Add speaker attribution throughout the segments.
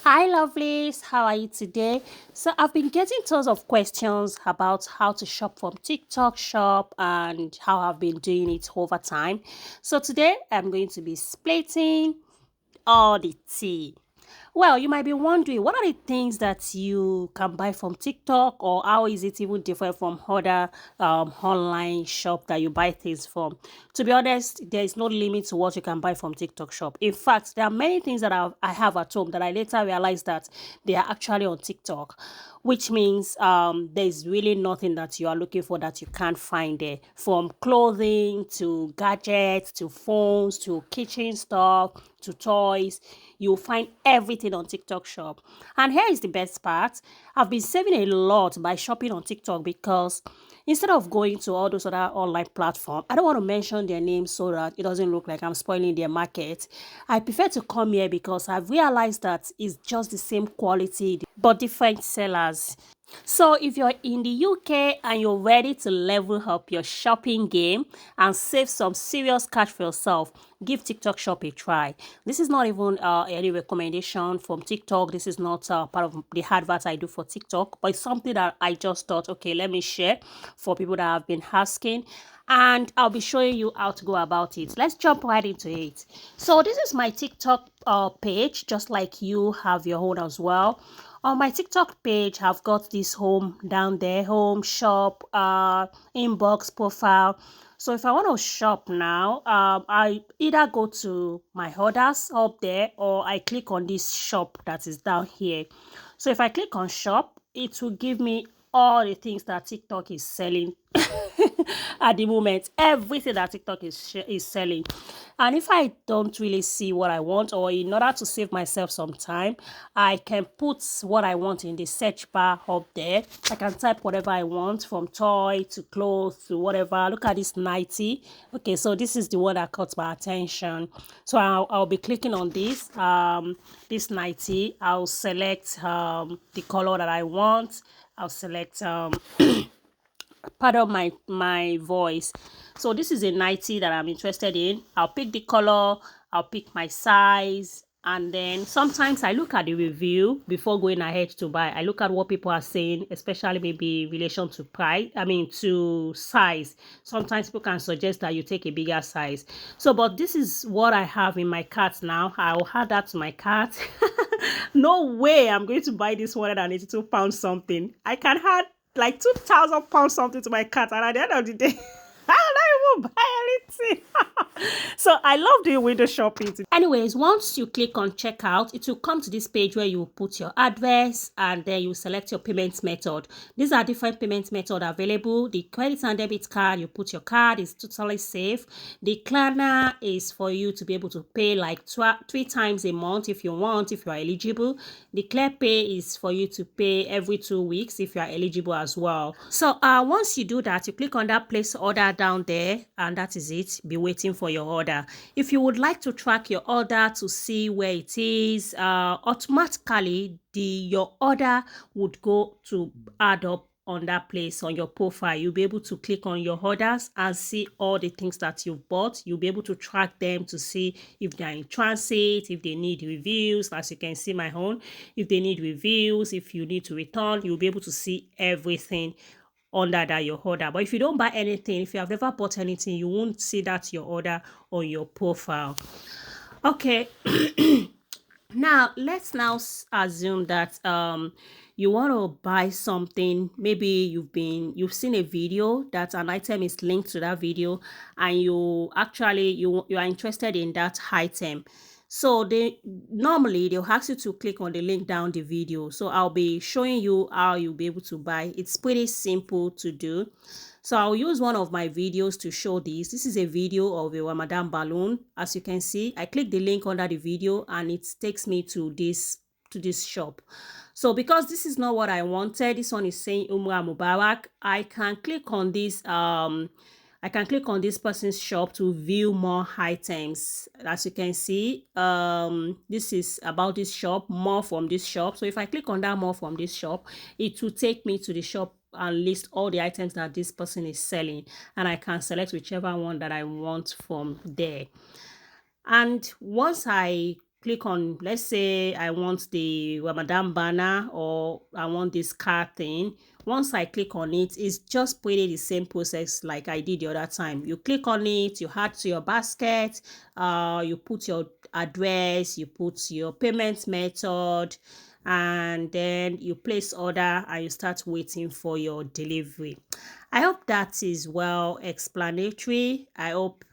Speaker 1: Hi, lovelies. How are you today? So, I've been getting tons of questions about how to shop from TikTok Shop and how I've been doing it over time. So, today I'm going to be splitting all the tea. Well, you might be wondering what are the things that you can buy from TikTok, or how is it even different from other online shop that you buy things from? To be honest, there is no limit to what you can buy from TikTok shop. In fact, there are many things that I have at home that I later realized that they are actually on TikTok, which means there's really nothing that you are looking for that you can't find there, from clothing to gadgets to phones to kitchen stuff to toys. You'll find everything on TikTok shop. And here is the best part. I've been saving a lot by shopping on TikTok because instead of going to all those other online platforms, I don't want to mention their names so that it doesn't look like I'm spoiling their market. I prefer to come here because I've realized that it's just the same quality but different sellers. So, if you're in the UK and you're ready to level up your shopping game and save some serious cash for yourself, give TikTok Shop a try. This is not even any recommendation from TikTok. This is not part of the advert I do for TikTok, but it's something that I just thought, okay, let me share for people that have been asking. And I'll be showing you how to go about it. Let's jump right into it. So, this is my TikTok page, just like you have your own as well. On my TikTok page, I've got this home down there, home, shop, inbox, profile. So if I want to shop now, I either go to my orders up there or I click on this shop that is down here. So if I click on shop, it will give me all the things that TikTok is selling at the moment. Everything that TikTok is selling. And if I don't really see what I want, or in order to save myself some time, I can put what I want in the search bar up there. I can type whatever I want, from toy to clothes to whatever. Look at this 90. Okay, so this is the one that caught my attention. So I'll be clicking on this 90. I'll select the color that I want. I'll select pardon my voice. So this is a 90 that I'm interested in. I'll pick the color, I'll pick my size, and then sometimes I look at the review before going ahead to buy. I look at what people are saying, especially maybe in relation to price, to size. Sometimes people can suggest that you take a bigger size. So but this is what I have in my cart now. I'll add that to my cart. No way I'm going to buy this 182 pounds something. I can add like 2,000 pounds something to my cart, and at the end of the day, I don't even buy anything. So I love doing window shopping. Anyways, once you click on checkout, it will come to this page where you put your address and then you select your payment method. These are different payment methods available. The credit and debit card, you put your card, is totally safe. The Klarna is for you to be able to pay like 3 times a month if you want, if you are eligible. The ClearPay is for you to pay every 2 weeks if you are eligible as well. So once you do that, you click on that place order down there, and that is it. Be waiting for your order. If you would like to track your order to see where it is, automatically your order would go to add up on that place on your profile. You'll be able to click on your orders and see all the things that you've bought. You'll be able to track them to see if they're in transit, if they need reviews, as you can see my own. If they need reviews, if you need to return, you'll be able to see everything under that your order. But if you don't buy anything, if you have never bought anything, you won't see that your order on your profile. Okay. Now let's assume that you want to buy something. Maybe you've seen a video that an item is linked to that video, and you are interested in that item. So they'll ask you to click on the link down the video. So I'll be showing you how you'll be able to buy. It's pretty simple to do. So I'll use one of my videos to show this. This is a video of a Ramadan balloon. As you can see, I click the link under the video and it takes me to this shop. So because this is not what I wanted, this one is saying Umrah Mubarak, I can click on this person's shop to view more items. As you can see, this is about this shop, more from this shop. So if I click on that more from this shop, it will take me to the shop and list all the items that this person is selling, and I can select whichever one that I want from there. And once I click on, let's say I want the Ramadan banner or I want this car thing. Once I click on it, it's just pretty the same process like I did the other time. You click on it, you add to your basket, you put your address, you put your payment method, and then you place order and you start waiting for your delivery. I hope that is well explanatory. I hope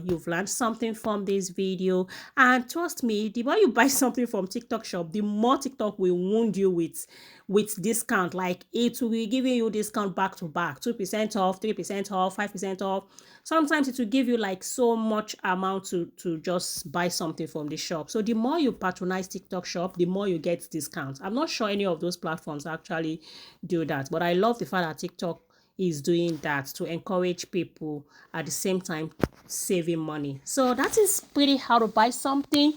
Speaker 1: you've learned something from this video. And trust me, the more you buy something from TikTok shop, the more TikTok will wound you with discount. Like it will be giving you discount back to back, 2% off, 3% off, 5% off. Sometimes it will give you like so much amount to just buy something from the shop. So the more you patronize TikTok shop, the more you get discounts. I'm not sure any of those platforms actually do that, but I love the fact that TikTok is doing that to encourage people at the same time saving money. So that is pretty how to buy something.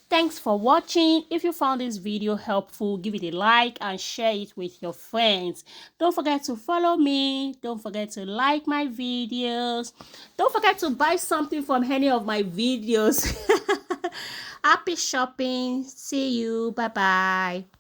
Speaker 1: Thanks for watching. If you found this video helpful, give it a like and share it with your friends. Don't forget to follow me. Don't forget to like my videos. Don't forget to buy something from any of my videos. Happy shopping. See you. Bye bye.